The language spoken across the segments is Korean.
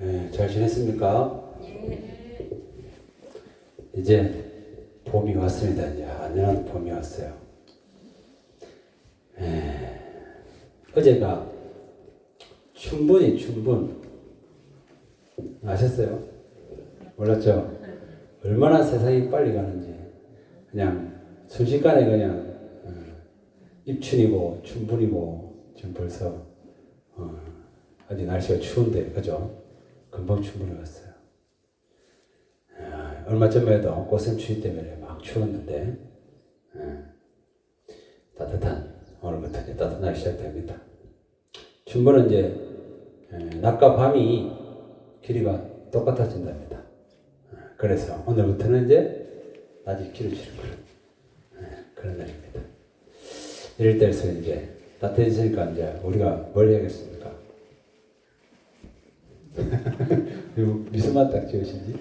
네, 잘 지냈습니까? 예. 이제 봄이 왔습니다. 이제 안녕한 봄이 왔어요. 어제가 춘분 아셨어요? 몰랐죠? 얼마나 세상이 빨리 가는지 그냥 순식간에 그냥 입춘이고 춘분이고 지금 벌써 아직 날씨가 추운데 그죠? 금방 춘분이 왔어요. 얼마 전에도 꽃샘추위 때문에 막 추웠는데 따뜻한 오늘부터 이제 따뜻한 날이 시작됩니다. 춘분은 이제 낮과 밤이 길이가 똑같아진답니다. 그래서 오늘부터는 이제 낮이 길어지는 그런 날입니다. 이럴 때에서 이제 따뜻해지니까 이제 우리가 뭘 해야겠습니까? 그리고 미소만 딱 지으시지?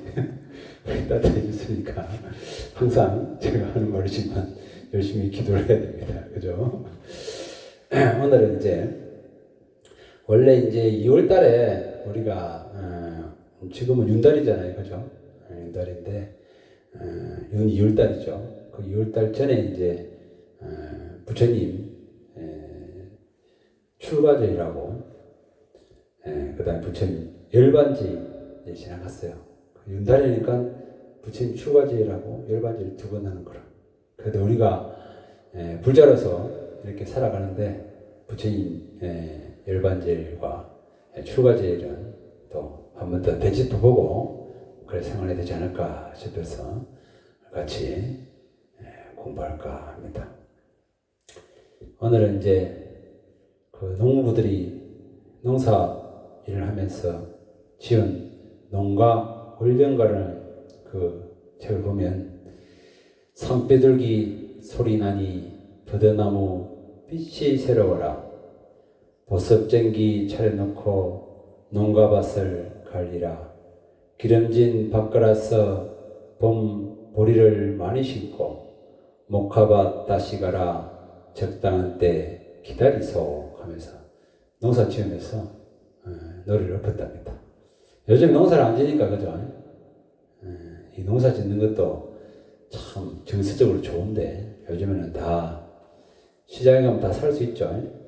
따뜻해졌으니까 항상 제가 하는 말이지만 열심히 기도를 해야 됩니다. 그죠? 오늘은 이제 원래 이제 2월 달에 우리가 지금은 윤달이잖아요. 그죠? 윤달인데 윤 2월 달이죠. 그 2월 달 전에 이제 부처님 출가제라고 그 다음에 부처님 열반지 지나갔어요. 윤달이니까 부처님 출가제라고 열반지를 2번 하는 거라. 그래도 우리가 불자로서 이렇게 살아가는데 부처님 열반제일과 출가제일은 또 한 번 더 되짚어 보고 그래 생활해야 되지 않을까 싶어서 같이 공부할까 합니다. 오늘은 이제 그 농부들이 농사 일을 하면서 지은 농가 올병가라는 그 책을 보면 산비둘기 소리 나니 버드나무 빛이 새로워라 보섭쟁기 차려놓고 농가밭을 갈리라 기름진 밭가라서 봄 보리를 많이 심고 목화밭 다시 가라 적당한 때 기다리소 하면서 농사 지으면서 노래를 엎었답니다. 요즘 농사를 안 지니까 그죠? 이 농사 짓는 것도 참 정서적으로 좋은데 요즘에는 다 시장에 가면 다 살 수 있죠.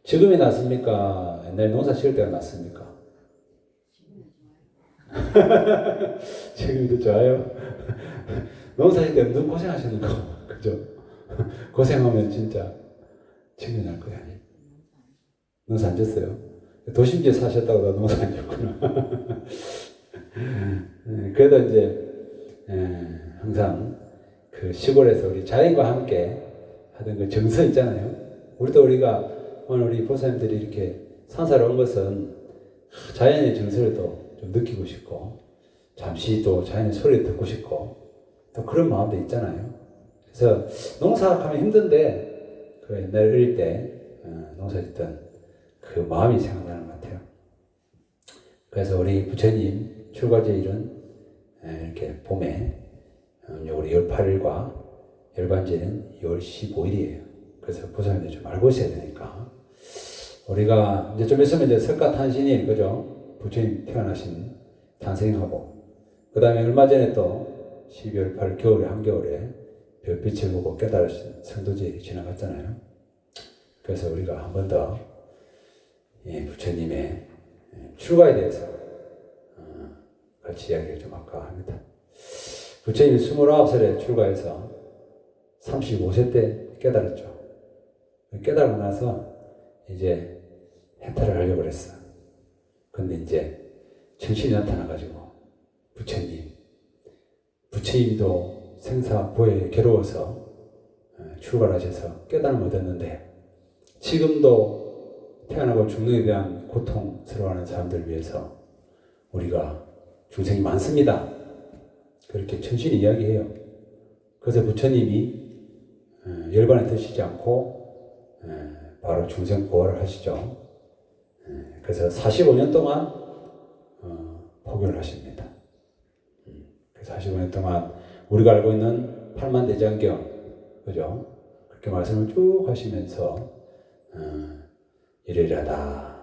지금이 낫습니까? 옛날에 농사 지을 때가 낫습니까? 지금이 더 좋아요. 농사 지을 때 너무 고생하시는 거 그죠? 고생하면 진짜 지금이 날 거야. 농사 안 졌어요? 도심지에 사셨다고 나 농사 안 졌구나. 그래도 이제 항상 그 시골에서 우리 자연과 함께 하던 그 정서 있잖아요. 우리가 오늘 우리 보사님들이 이렇게 산사를 온 것은 자연의 정서를 또 좀 느끼고 싶고 잠시 또 자연의 소리를 듣고 싶고 또 그런 마음도 있잖아요. 그래서 농사하면 힘든데 그 옛날 어릴 때 농사 짓던 그 마음이 생각나는 것 같아요. 그래서 우리 부처님 출가제일은 이렇게 봄에 우리 18일과 열반제는 2월 15일이에요. 그래서 부처님들 좀 알고 있어야 되니까 우리가 이제 좀 있으면 이제 석가탄신일 그죠? 부처님 태어나신 탄생하고 그 다음에 얼마 전에 또 12월 8일 겨울에 한겨울에 별빛을 보고 깨달으신 성도제일이 지나갔잖아요. 그래서 우리가 한 번 더 부처님의 출가에 대해서 같이 이야기를 좀 할까 합니다. 부처님이 29살에 출가해서 35세 때 깨달았죠. 깨달고 나서 이제 해탈을 하려고 그랬어. 근데 이제 천신이 나타나가지고 부처님도 생사보에 괴로워서 출가를 하셔서 깨달음을 얻었는데 지금도 태어나고 죽는 데 대한 고통스러워하는 사람들을 위해서 우리가 중생이 많습니다. 그렇게 천신이 이야기해요. 그래서 부처님이 열반에 드시지 않고 바로 중생 보호를 하시죠. 그래서 45년 동안 포교를 하십니다. 그래서 45년 동안 우리가 알고 있는 팔만대장경 그죠? 그렇게 말씀을 쭉 하시면서 이러이러하다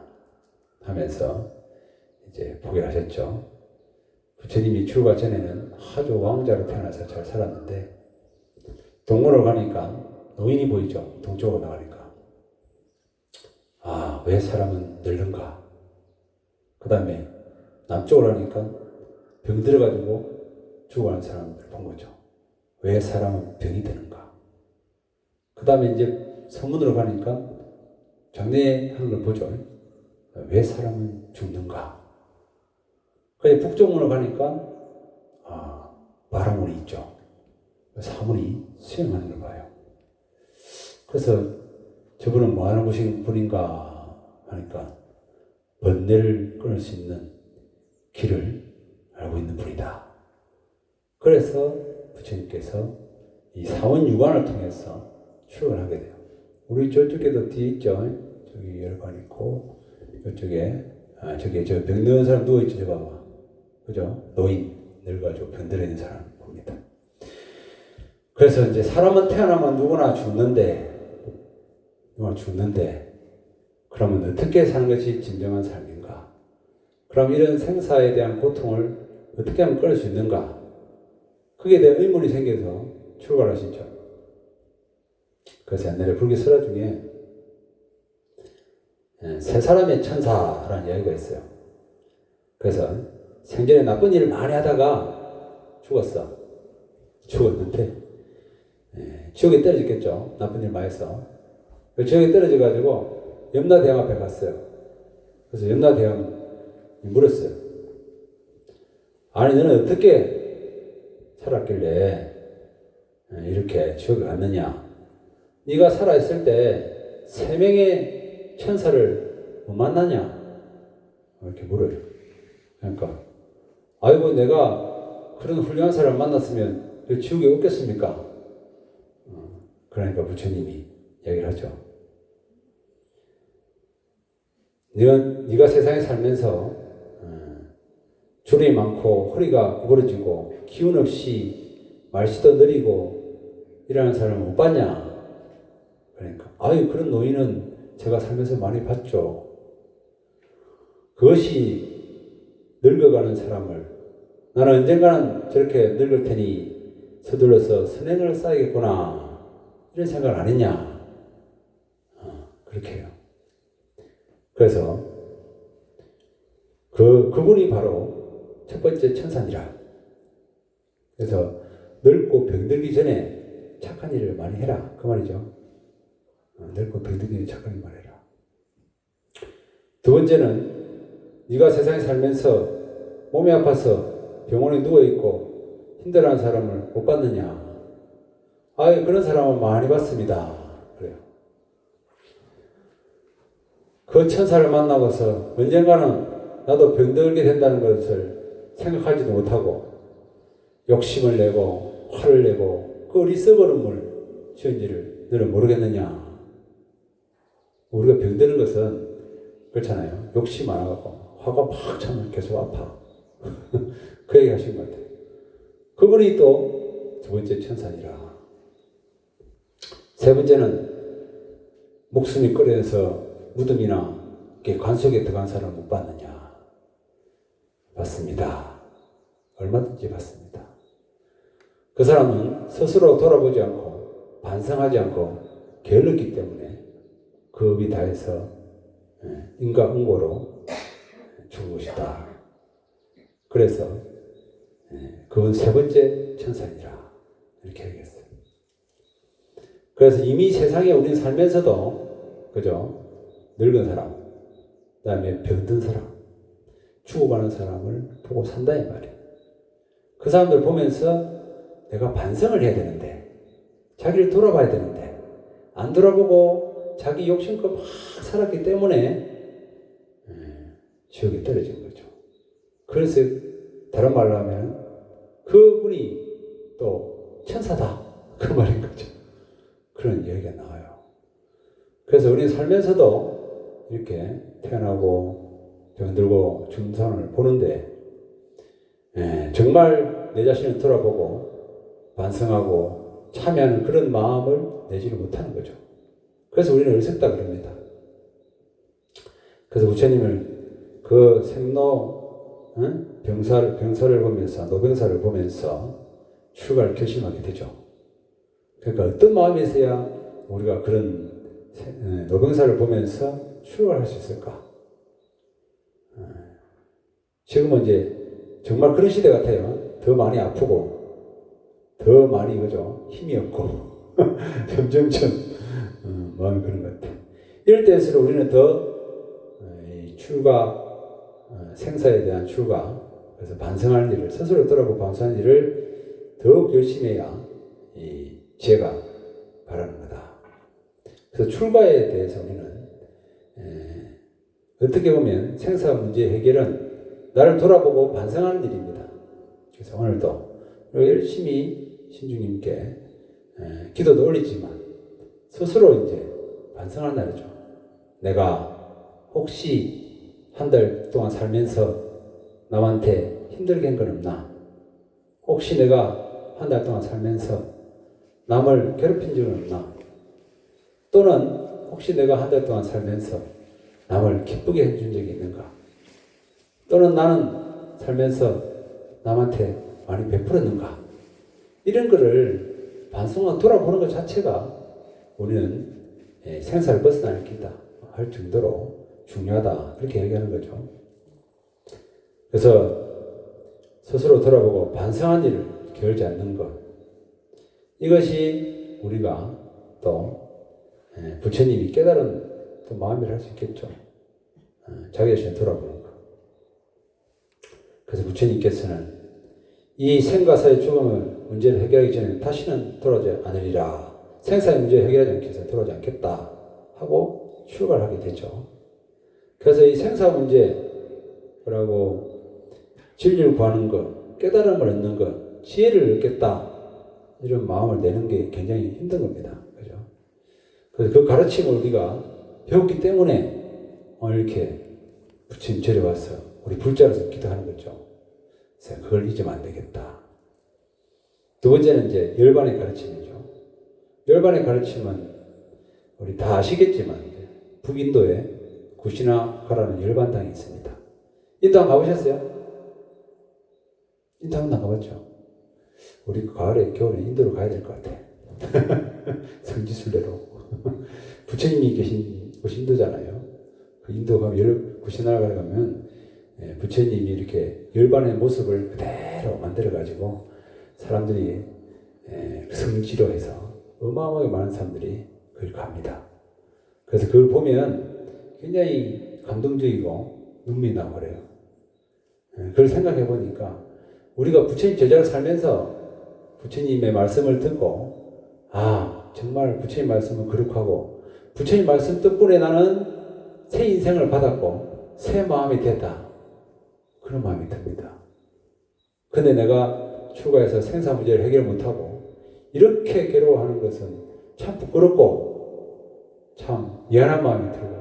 하면서 이제 포기를 하셨죠. 부처님이 출가 전에는 아주 왕자로 태어나서 잘 살았는데 동문을 가니까 노인이 보이죠. 동쪽으로 나가니까. 아, 왜 사람은 늙는가? 그 다음에 남쪽으로 가니까 병 들어가지고 죽어가는 사람을 본 거죠. 왜 사람은 병이 드는가? 그 다음에 이제 서문으로 가니까 장례하는 걸 보죠. 왜 사람은 죽는가? 그래서 북쪽문으로 가니까 바라문이 있죠. 사문이 수행하는 걸 봐요. 그래서 저분은 뭐 하는 분인가 하니까 번뇌를 끊을 수 있는 길을 알고 있는 분이다. 그래서 부처님께서 이 사원유관을 통해서 출근을 하게 돼요. 우리 저쪽에도 뒤에 있죠. 저기 열관 있고 이쪽에 저기 저 병 넣은 사람 누워있죠. 저 봐봐. 그죠? 노인 늙어가지고 병 들어 있는 사람 봅니다. 그래서 이제 사람은 태어나면 누구나 죽는데 그러면 어떻게 사는 것이 진정한 삶인가? 그럼 이런 생사에 대한 고통을 어떻게 하면 끊을 수 있는가? 그게 대한 의문이 생겨서 출가를 하시죠. 그래서 옛날에 불교 설화 중에 세 사람의 천사라는 이야기가 있어요. 그래서 생전에 나쁜 일을 많이 하다가 죽었는데 지옥에 떨어졌겠죠. 나쁜 일 많이 해서. 지옥에 떨어져가지고 염라대왕 앞에 갔어요. 그래서 염라대왕이 물었어요. 아니 너는 어떻게 살았길래 이렇게 지옥에 갔느냐? 네가 살아있을 때 3명의 천사를 못 만나냐? 이렇게 물어요. 그러니까 아이고 내가 그런 훌륭한 사람을 만났으면 지옥에 없겠습니까? 그러니까 부처님이 얘기를 하죠. 네가 세상에 살면서 주름이 많고 허리가 구부러지고 기운 없이 말씨도 느리고 이러는 사람을 못 봤냐? 그러니까 아유 그런 노인은 제가 살면서 많이 봤죠. 그것이 늙어가는 사람을 나는 언젠가는 저렇게 늙을 테니 서둘러서 선행을 쌓이겠구나 이런 생각을 안 했냐? 그렇게 해요. 그래서 그분이 바로 첫 번째 천사니라. 그래서 늙고 병들기 전에 착한 일을 많이 해라 그 말이죠. 늙고 병들기 전에 착한 일을 많이 해라. 두 번째는 네가 세상에 살면서 몸이 아파서 병원에 누워있고 힘들어하는 사람을 못 봤느냐? 아유 그런 사람은 많이 봤습니다. 그래요. 그 천사를 만나고서 언젠가는 나도 병들게 된다는 것을 생각하지도 못하고 욕심을 내고 화를 내고 그 어리석음을 지은지를 너는 모르겠느냐? 우리가 병드는 것은 그렇잖아요. 욕심 많아갖고 화가 막 차면 계속 아파. 그 얘기 하신 것 같아요. 그분이 또 두 번째 천사니라. 세 번째는 목숨이 끓여서 무덤이나 관 속에 들어간 사람을 못 봤느냐? 봤습니다. 얼마든지 봤습니다. 그 사람은 스스로 돌아보지 않고 반성하지 않고 게을렀기 때문에 그 업이 다해서 인과응고로 죽은 것이다. 그래서 그건 세 번째 천사니라 이렇게 얘기했어요. 그래서 이미 세상에 우리는 살면서도 그죠? 늙은 사람, 그 다음에 병든 사람, 죽어가는 사람을 보고 산다 이 말이에요. 그 사람들 보면서 내가 반성을 해야 되는데 자기를 돌아봐야 되는데 안 돌아보고 자기 욕심껏 막 살았기 때문에 지옥에 떨어진 거죠. 그래서 다른 말로 하면 그분이 또 천사다 그 말인 거죠. 그런 얘기가 나와요. 그래서 우리는 살면서도 이렇게 태어나고 병들고 죽는 사람을 보는데 정말 내 자신을 돌아보고 반성하고 참여하는 그런 마음을 내지를 못하는 거죠. 그래서 우리는 어리석다 그럽니다. 그래서 부처님을 그 생로 병사를 보면서, 노병사를 보면서 출가를 결심하게 되죠. 그러니까 어떤 마음이 있어야 우리가 그런 노병사를 보면서 출가를 할 수 있을까? 지금은 이제 정말 그런 시대 같아요. 더 많이 아프고, 더 많이, 그죠? 힘이 없고, 점점점, 마음이 그런 것 같아요. 이럴 때일수록 우리는 더 출가, 생사에 대한 출가, 그래서 반성할 일을, 스스로 돌아보고 반성할 일을 더욱 열심히 해야 제가 바라는 거다. 그래서 출가에 대해서 우리는 어떻게 보면 생사 문제 해결은 나를 돌아보고 반성하는 일입니다. 그래서 오늘도 열심히 신주님께 기도도 올리지만 스스로 이제 반성하는 날이죠. 내가 혹시 한 달 동안 살면서 남한테 힘들게 한 건 없나? 혹시 내가 한 달 동안 살면서 남을 괴롭힌 적은 없나? 또는 혹시 내가 한 달 동안 살면서 남을 기쁘게 해준 적이 있는가? 또는 나는 살면서 남한테 많이 베풀었는가? 이런 거를 반성하고 돌아보는 것 자체가 우리는 생사를 벗어나는 길이다 할 정도로 중요하다, 그렇게 얘기하는 거죠. 그래서 스스로 돌아보고 반성한 일을 게을지 않는 것, 이것이 우리가 또 부처님이 깨달은 또 마음이라 할 수 있겠죠. 자기 자신을 돌아보는 것. 그래서 부처님께서는 이 생과사의 죽음을 문제를 해결하기 전에 다시는 돌아오지 않으리라, 생사의 문제를 해결하지 않기 위해서 돌아오지 않겠다 하고 출가를 하게 되죠. 그래서 이 생사 문제라고 진리를 구하는 것, 깨달음을 얻는 것, 지혜를 얻겠다, 이런 마음을 내는 게 굉장히 힘든 겁니다. 그죠? 그래서 그 가르침을 우리가 배웠기 때문에 오늘 이렇게 부처님 절에 와서 우리 불자로서 기도하는 거죠. 그래서 그걸 잊으면 안 되겠다. 두 번째는 이제 열반의 가르침이죠. 열반의 가르침은 우리 다 아시겠지만 북인도에 구시나가라는 열반당이 있습니다. 인도 안 가보셨어요? 인도 한 번도 안 가봤죠? 우리 가을에 겨울에 인도로 가야 될 것 같아. 성지순례로. 부처님이 계신 곳이 인도잖아요. 그 인도 가면 구시나가에 가면 부처님이 이렇게 열반의 모습을 그대로 만들어가지고 사람들이 성지로 해서 어마어마하게 많은 사람들이 그걸 갑니다. 그래서 그걸 보면 굉장히 감동적이고 눈물이 나고 그래요. 그걸 생각해 보니까 우리가 부처님 제자로 살면서 부처님의 말씀을 듣고, 아, 정말 부처님 말씀은 거룩하고 부처님 말씀 덕분에 나는 새 인생을 받았고 새 마음이 됐다, 그런 마음이 듭니다. 근데 내가 출가해서 생사 문제를 해결 못하고 이렇게 괴로워하는 것은 참 부끄럽고 참 미안한 마음이 들고,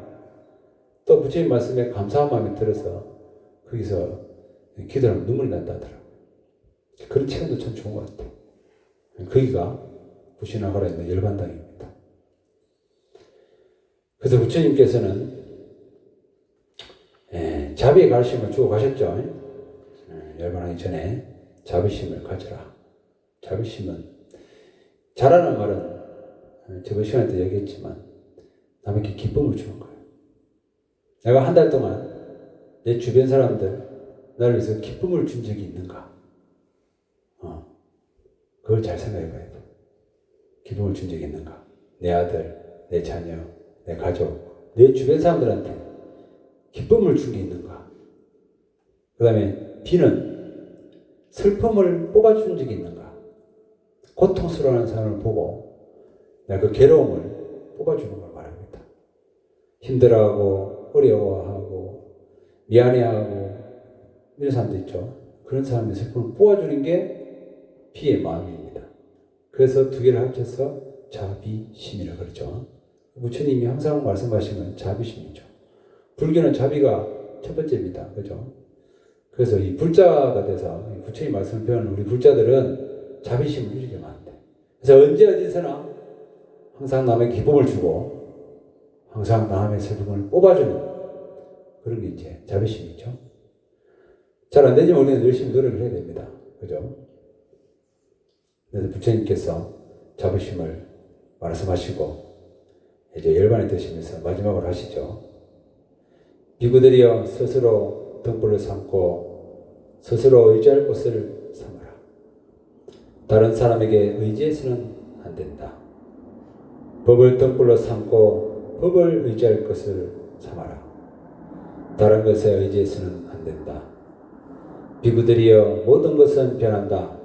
또 부처님 말씀에 감사한 마음이 들어서 거기서 기도하면 눈물이 난다 하더라고요. 그런 체험도 참 좋은 것 같아요. 거기가 구시나가라에 있는 열반당입니다. 그래서 부처님께서는 자비의 가르침을 주고 가셨죠. 열반하기 전에 자비심을 가져라. 자비심은, 자라는 말은 저번 시간에 도 얘기했지만 남에게 기쁨을 주는 거예요. 내가 한 달 동안 내 주변 사람들 나를 위해서 기쁨을 준 적이 있는가? 그걸 잘 생각해 봐야 돼. 기쁨을 준 적이 있는가? 내 아들, 내 자녀, 내 가족, 내 주변 사람들한테 기쁨을 준 게 있는가? 그 다음에 B는 슬픔을 뽑아준 적이 있는가? 고통스러워하는 사람을 보고 내가 그 괴로움을 뽑아주는 걸 말합니다. 힘들어하고 어려워하고 미안해하고 이런 사람도 있죠. 그런 사람의 슬픔을 뽑아주는 게 B의 마음입니다. 그래서 두 개를 합쳐서 자비심이라고 그러죠. 부처님이 항상 말씀하시는 자비심이죠. 불교는 자비가 첫 번째입니다. 그죠? 그래서 이 불자가 돼서 부처님 말씀을 배우는 우리 불자들은 자비심을 유지하면 안 돼. 그래서 언제 어디서나 항상 남에게 기쁨을 주고 항상 남의 슬픔을 뽑아주는 그런 게 이제 자비심이죠. 잘 안 되지만 우리는 열심히 노력을 해야 됩니다. 그죠? 그래서 부처님께서 자부심을 말씀하시고 이제 열반에 드시면서 마지막으로 하시죠. 비구들이여 스스로 등불을 삼고 스스로 의지할 곳을 삼아라. 다른 사람에게 의지해서는 안 된다. 법을 등불로 삼고 법을 의지할 것을 삼아라. 다른 것에 의지해서는 안 된다. 비구들이여 모든 것은 변한다.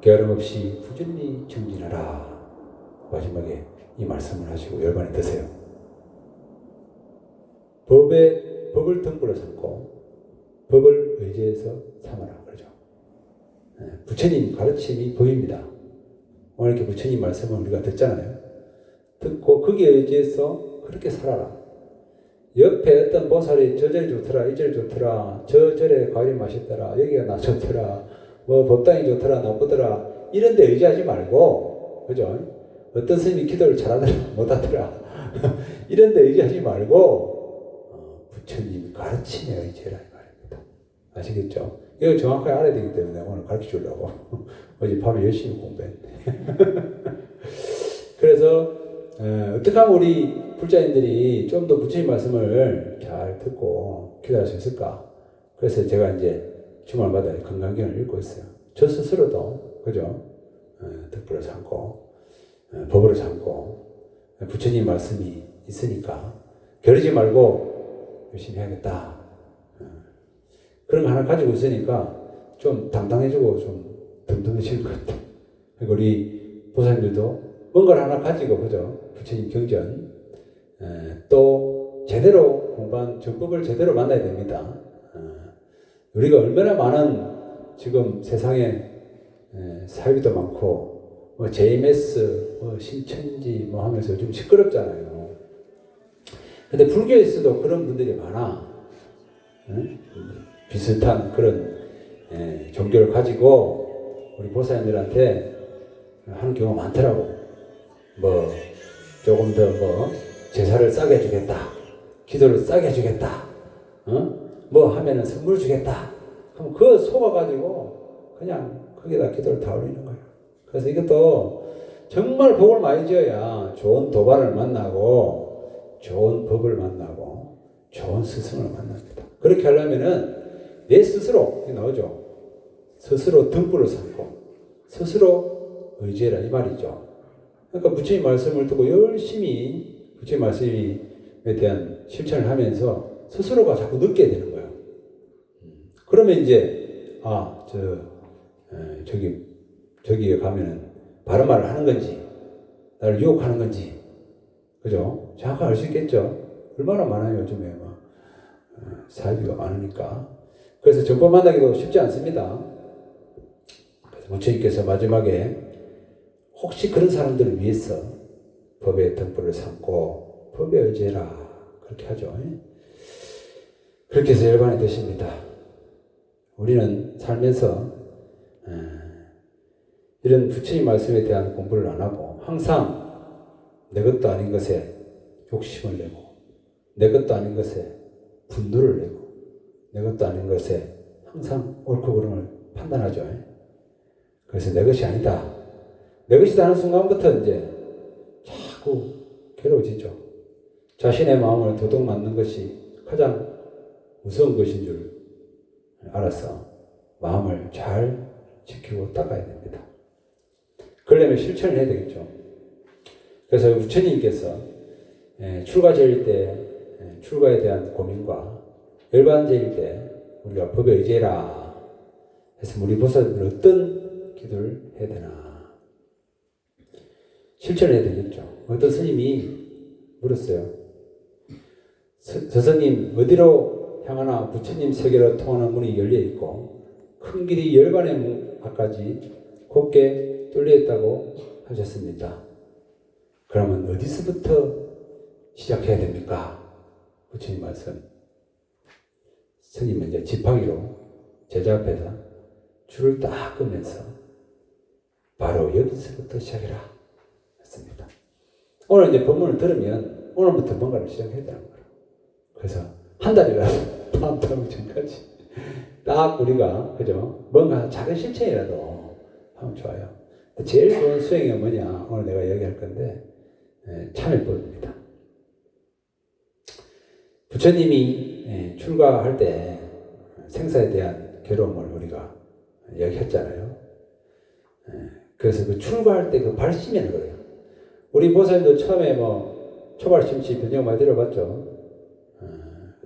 게으름 없이 꾸준히 정진하라. 마지막에 이 말씀을 하시고 열반에 드세요. 법을 등불로 삼고 법을 의지해서 삼아라. 그러죠. 부처님 가르침이 법입니다. 오늘 이렇게 부처님 말씀을 우리가 듣잖아요. 듣고 거기에 의지해서 그렇게 살아라. 옆에 어떤 보살이 저 절이 좋더라, 이 절이 좋더라, 저 절에 과일이 맛있더라, 여기가 나 좋더라, 뭐 법당이 좋더라, 나쁘더라, 이런 데 의지하지 말고, 그죠? 어떤 스님이 기도를 잘하더라, 못하더라, 이런 데 의지하지 말고, 부처님 가르침에 의지해라, 이 말입니다. 아시겠죠? 이거 정확하게 알아야 되기 때문에 오늘 가르쳐 주려고. 어제 밤에 열심히 공부했네. 그래서, 어떻게 하면 우리 불자님들이 좀 더 부처님 말씀을 잘 듣고 기도할 수 있을까? 그래서 제가 이제 주말마다 건강경을 읽고 있어요. 저 스스로도, 그죠? 덕불을 삼고, 법을 삼고, 부처님 말씀이 있으니까, 겨루지 말고 열심히 해야겠다. 그런 거 하나 가지고 있으니까 좀 당당해지고 좀 든든해질 것 같아요. 그리고 우리 보살님들도 뭔가를 하나 가지고, 그죠? 부처님 경전, 또 제대로 공부한 정법을 제대로 만나야 됩니다. 우리가 얼마나 많은 지금 세상에 사회비도 많고, 뭐 JMS, 뭐 신천지 뭐 하면서 좀 시끄럽잖아요. 근데 불교에서도 그런 분들이 많아. 비슷한 그런 종교를 가지고 우리 보살님들한테 하는 경우가 많더라고. 뭐 조금 더 뭐 제사를 싸게 해주겠다, 기도를 싸게 해주겠다, 뭐 하면은 선물 주겠다. 그럼 그거 속아가지고 그냥 거기다 기도를 다 올리는 거예요. 그래서 이것도 정말 복을 많이 지어야 좋은 도반을 만나고 좋은 법을 만나고 좋은 스승을 만납니다. 그렇게 하려면은 내 스스로 나오죠. 스스로 등불을 삼고 스스로 의지해라 이 말이죠. 그러니까 부처님 말씀을 듣고 열심히 부처님 말씀에 대한 실천을 하면서 스스로가 자꾸 느끼게 되는 거예요. 그러면 이제 저기에 가면은 바른 말을 하는 건지 나를 유혹하는 건지, 그죠? 정확하게 알 수 있겠죠. 얼마나 많아요 요즘에 막 사회비가 많으니까. 그래서 정법 만나기도 쉽지 않습니다. 그래서 부처님께서 마지막에 혹시 그런 사람들을 위해서 법의 등불을 삼고 법에 의지해라 그렇게 하죠. 그렇게 해서 열반에 드십니다. 우리는 살면서 이런 부처님 말씀에 대한 공부를 안 하고 항상 내 것도 아닌 것에 욕심을 내고 내 것도 아닌 것에 분노를 내고 내 것도 아닌 것에 항상 옳고 그름을 판단하죠. 그래서 내 것이 아니다. 내 것이다 하는 순간부터 이제 자꾸 괴로워지죠. 자신의 마음을 도둑 맞는 것이 가장 무서운 것인 줄 알아서 마음을 잘 지키고 닦아야 됩니다. 그러려면 실천을 해야 되겠죠. 그래서 부처님께서 출가제일 때 출가에 대한 고민과 열반제일 때 우리가 법에 의지해라 해서 우리 보살들 어떤 기도를 해야 되나 실천해야 되겠죠. 어떤 스님이 물었어요. 스님 어디로 향하나 부처님 세계로 통하는 문이 열려있고 큰 길이 열반의 문 앞까지 곱게 뚫려있다고 하셨습니다. 그러면 어디서부터 시작해야 됩니까? 부처님 말씀. 스님은 이제 지팡이로 제자 앞에서 줄을 딱 끄면서 바로 여기서부터 시작해라 했습니다. 오늘 이제 법문을 들으면 오늘부터 뭔가를 시작해야 되는 거예요. 그래서 한 달이라도 다음 전까지 딱 우리가, 그죠? 뭔가 작은 실천이라도 하면 좋아요. 제일 좋은 수행이 뭐냐? 오늘 내가 얘기할 건데, 참회법입니다. 부처님이 출가할 때 생사에 대한 괴로움을 우리가 얘기했잖아요. 그래서 그 출가할 때 그 발심이라는 거예요. 우리 보살님도 처음에 뭐 초발심치 변경 많이 들어봤죠.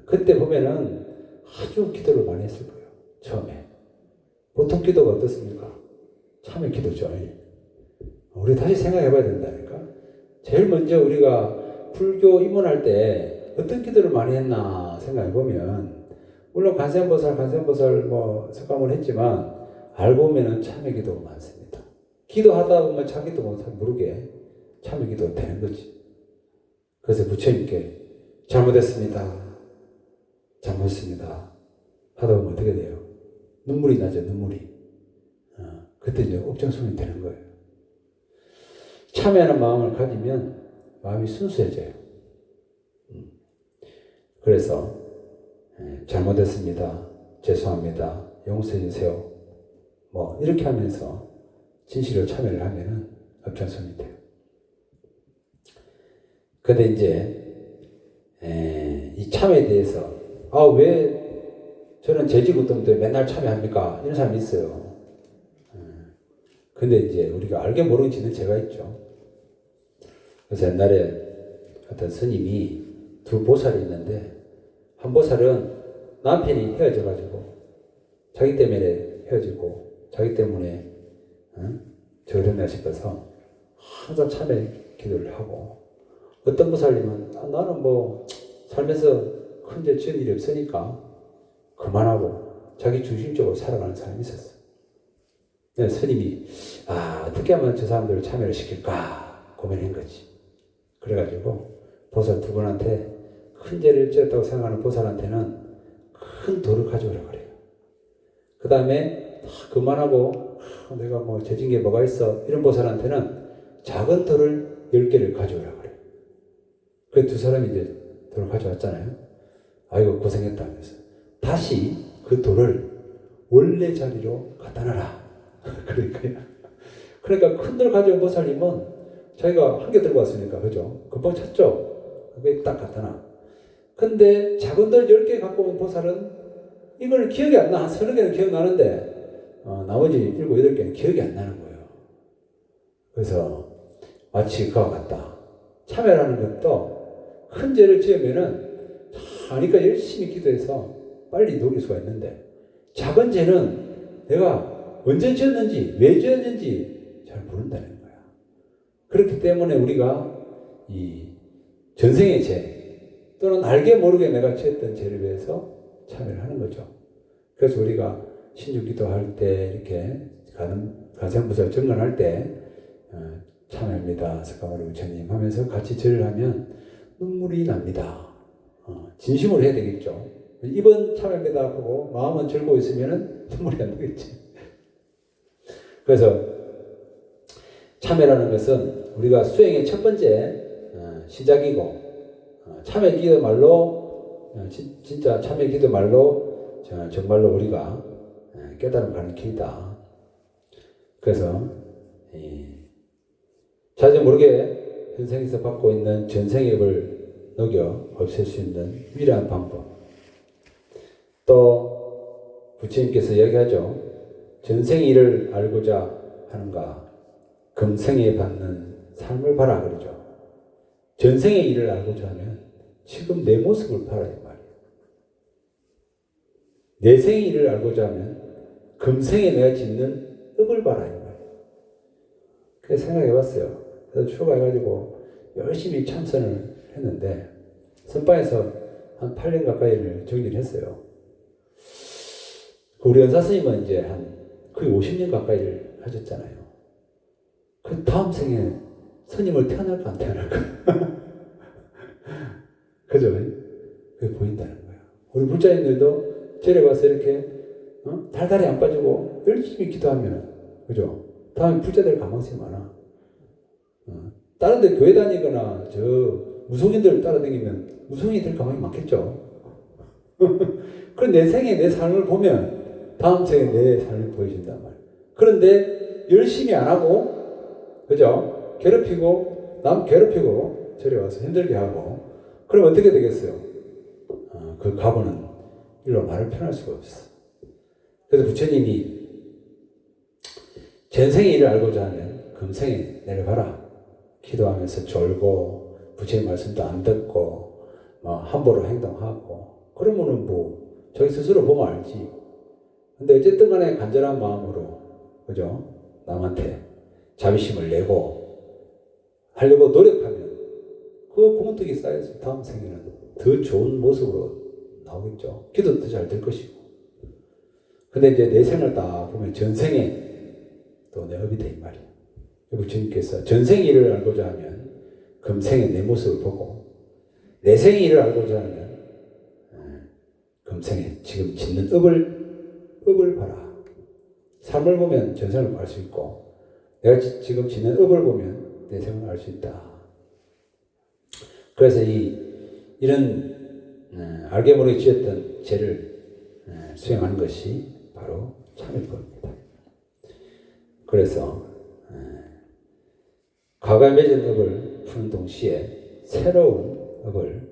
그때 보면은 아주 기도를 많이 했을 거예요. 처음에. 보통 기도가 어떻습니까? 참회 기도죠. 우리 다시 생각해 봐야 된다니까. 제일 먼저 우리가 불교 입문할 때 어떤 기도를 많이 했나 생각해 보면, 물론 관세음보살 뭐 석가모니 했지만 알고 보면은 참회 기도가 많습니다. 기도하다 보면 자기도 모르게 참회 기도가 되는 거지. 그래서 부처님께 잘못했습니다. 하다 보면 어떻게 돼요? 눈물이 나죠, 눈물이. 그때 이제 옥정손이 되는 거예요. 참회하는 마음을 가지면 마음이 순수해져요. 그래서 잘못했습니다. 죄송합니다. 용서해 주세요. 뭐 이렇게 하면서 진실로 참회를 하면은 옥정손이 돼요. 근데 이제 이 참회에 대해서 왜 저는 재지구동 때 맨날 참여합니까? 이런 사람이 있어요. 근데 이제 우리가 알게 모르게 짓는 죄가 있죠. 그래서 옛날에 어떤 스님이 두 보살이 있는데, 한 보살은 남편이 헤어져가지고 자기 때문에 헤어지고 자기 때문에 저랬나 싶어서 항상 참회 기도를 하고, 어떤 보살님은 나는 뭐 살면서 큰 죄 지은 일이 없으니까 그만하고 자기 중심적으로 살아가는 사람이 있었어요. 스님이 어떻게 하면 저 사람들을 참여를 시킬까 고민한 거지. 그래가지고 보살 두 분한테, 큰 죄를 지었다고 생각하는 보살한테는 큰 돌을 가져오라고 그래요. 그 다음에 그만하고 내가 뭐 죄진 게 뭐가 있어 이런 보살한테는 작은 돌을 10개를 가져오라고 그래요. 그 두 사람이 이제 돌을 가져왔잖아요. 아이고 고생했다 하면서 다시 그 돌을 원래 자리로 갖다 놔라. 그러니까 큰 돌 가져온 보살님은 자기가 한 개 들고 왔으니까, 그죠? 금방 찾죠? 그게 딱 갖다 놔. 근데 작은 돌 10개 갖고 온 보살은 이걸 기억이 안 나. 한 30개는 기억나는데 나머지 7, 8개는 기억이 안 나는 거예요. 그래서 마치 그와 같다. 참회라는 것도 큰 죄를 지으면은 하니까 열심히 기도해서 빨리 녹일 수가 있는데, 작은 죄는 내가 언제 지었는지 왜 지었는지 잘 모른다는 거야. 그렇기 때문에 우리가 이 전생의 죄 또는 알게 모르게 내가 지었던 죄를 위해서 참여를 하는 거죠. 그래서 우리가 신주기도 할 때 이렇게 가세음보살 정관할 때 참여합니다. 석가모니 부처님 하면서 같이 절을 하면 눈물이 납니다. 진심으로 해야 되겠죠. 입은 참여합니다 하고 마음은 절고 있으면 눈물이 안 나겠지. 그래서 참회라는 것은 우리가 수행의 첫 번째 시작이고, 참회 기도 말로 진짜 참회 기도 말로 정말로 우리가 깨달음 가는 길이다. 그래서 자주 모르게 현생에서 받고 있는 전생업을 녹여 없앨 수 있는 유일한 방법. 또 부처님께서 얘기하죠. 전생의 일을 알고자 하는가 금생에 받는 삶을 봐라 그러죠. 전생의 일을 알고자 하면 지금 내 모습을 봐라 이 말이에요. 내생의 일을 알고자 하면 금생에 내가 짓는 업을 봐라 이 말이에요. 그래서 생각해봤어요. 그래서 출가해가지고 열심히 참선을 했는데 선방에서 한 8년 가까이를 정리를 했어요. 우리 연사 스님은 이제 한 거의 50년 가까이를 하셨잖아요. 그 다음 생에 스님을 태어날까 안 태어날까? 그죠? 그게 보인다는 거예요. 우리 불자님들도 절에 와서 이렇게 달달이 안 빠지고 열심히 기도하면, 그죠? 다음에 불자들 가망성이 많아. 다른 데 교회 다니거나 저 무속인들 따라다니면 무속인이 될 가망이 많겠죠. 그럼 내 생에 내 삶을 보면 다음 생에 내 삶이 보여진단 말이에요. 그런데 열심히 안 하고, 그죠? 괴롭히고, 남 괴롭히고, 저리 와서 힘들게 하고, 그럼 어떻게 되겠어요? 그 과거는 일로 말을 표현할 수가 없어. 그래서 부처님이 전생의 일을 알고자 하면 금생에 내려가라. 기도하면서 졸고, 부처님 말씀도 안 듣고, 함부로 행동하고, 그러면은 뭐, 자기 스스로 보면 알지. 근데 어쨌든 간에 간절한 마음으로, 그죠? 남한테 자비심을 내고, 하려고 노력하면, 그 공덕이 쌓여서 다음 생에는 더 좋은 모습으로 나오겠죠. 기도도 잘 될 것이고. 근데 이제 내 생을 딱 보면 전생에 또 내 업이 돼, 이 말이에요. 부처님께서 전생의 일을 알고자 하면 금생의 내 모습을 보고, 내생의 일을 알고자 하면 금생에 지금 짓는 업을 봐라. 삶을 보면 전생을 알 수 있고, 내가 지금 짓는 업을 보면 내생을 알 수 있다. 그래서 이런 알게 모르게 지었던 죄를 수행하는 것이 바로 참일 겁니다. 그래서 과거에 맺은 업을 푸는 동시에 새로운 업을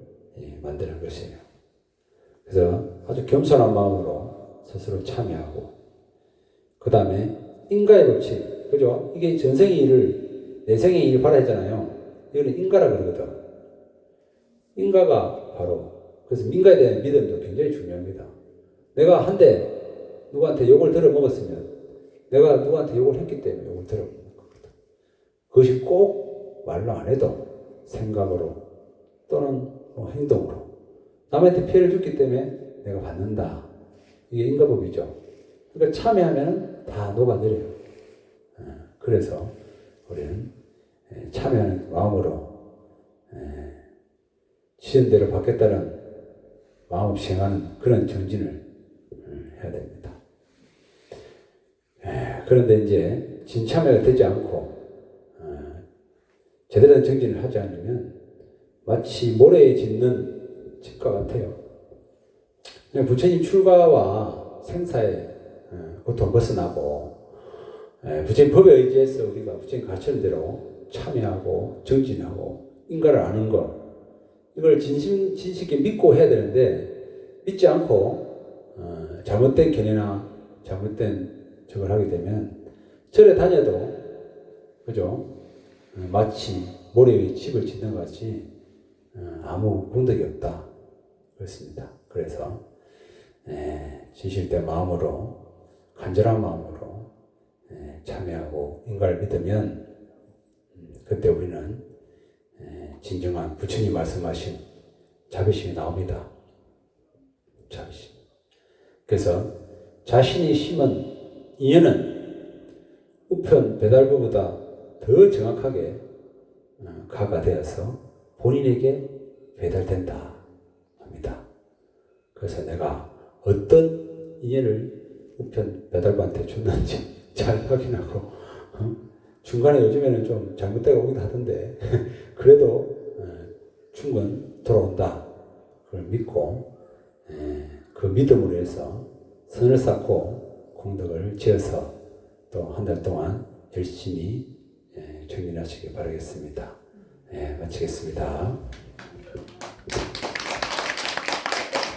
만드는 것이에요. 그래서 아주 겸손한 마음으로 스스로 참여하고, 그 다음에 인가의 법칙, 그죠? 이게 전생의 일을, 내생의 일을 바라 했잖아요. 이거는 인가라 그러거든. 인가가 바로, 그래서 민가에 대한 믿음도 굉장히 중요합니다. 내가 한때 누구한테 욕을 들어먹었으면, 내가 누구한테 욕을 했기 때문에 욕을 들어먹는 거거든. 그것이 꼭 말로 안 해도 생각으로 또는 행동으로 남한테 피해를 줬기 때문에 내가 받는다. 이게 인가법이죠. 그러니까 참여하면 다 녹아내려요. 그래서 우리는 참여하는 마음으로 지연대로 받겠다는 마음 없이 행하는 그런 정진을 해야 됩니다. 그런데 이제 진참여가 되지 않고 제대로 된 정진을 하지 않으면 마치 모래에 짓는 집과 같아요. 부처님 출가와 생사에 고통 벗어나고, 부처님 법에 의지해서 우리가 부처님 가르치는 대로 참여하고 정진하고 인가를 아는 것, 이걸 진실있게 믿고 해야 되는데, 믿지 않고 잘못된 견해나 잘못된 저걸 하게 되면 절에 다녀도, 그죠? 마치 모래 위에 집을 짓는 것 같이 아무 공덕이 없다. 그렇습니다. 그래서 진실된 마음으로, 간절한 마음으로 참여하고 인가를 믿으면 그때 우리는 진정한 부처님 말씀하신 자비심이 나옵니다. 자비심. 그래서 자신이 심은 인연은 우편 배달부보다 더 정확하게 가가 되어서 본인에게 배달된다 합니다. 그래서 내가 어떤 인연을 우편 배달부한테 줬는지 잘 확인하고, 중간에 요즘에는 좀 잘못되고 오기도 하던데 그래도 충분 돌아온다. 그걸 믿고 그 믿음으로 해서 선을 쌓고 공덕을 지어서 또 한 달 동안 열심히 정진하시기 바라겠습니다. 마치겠습니다.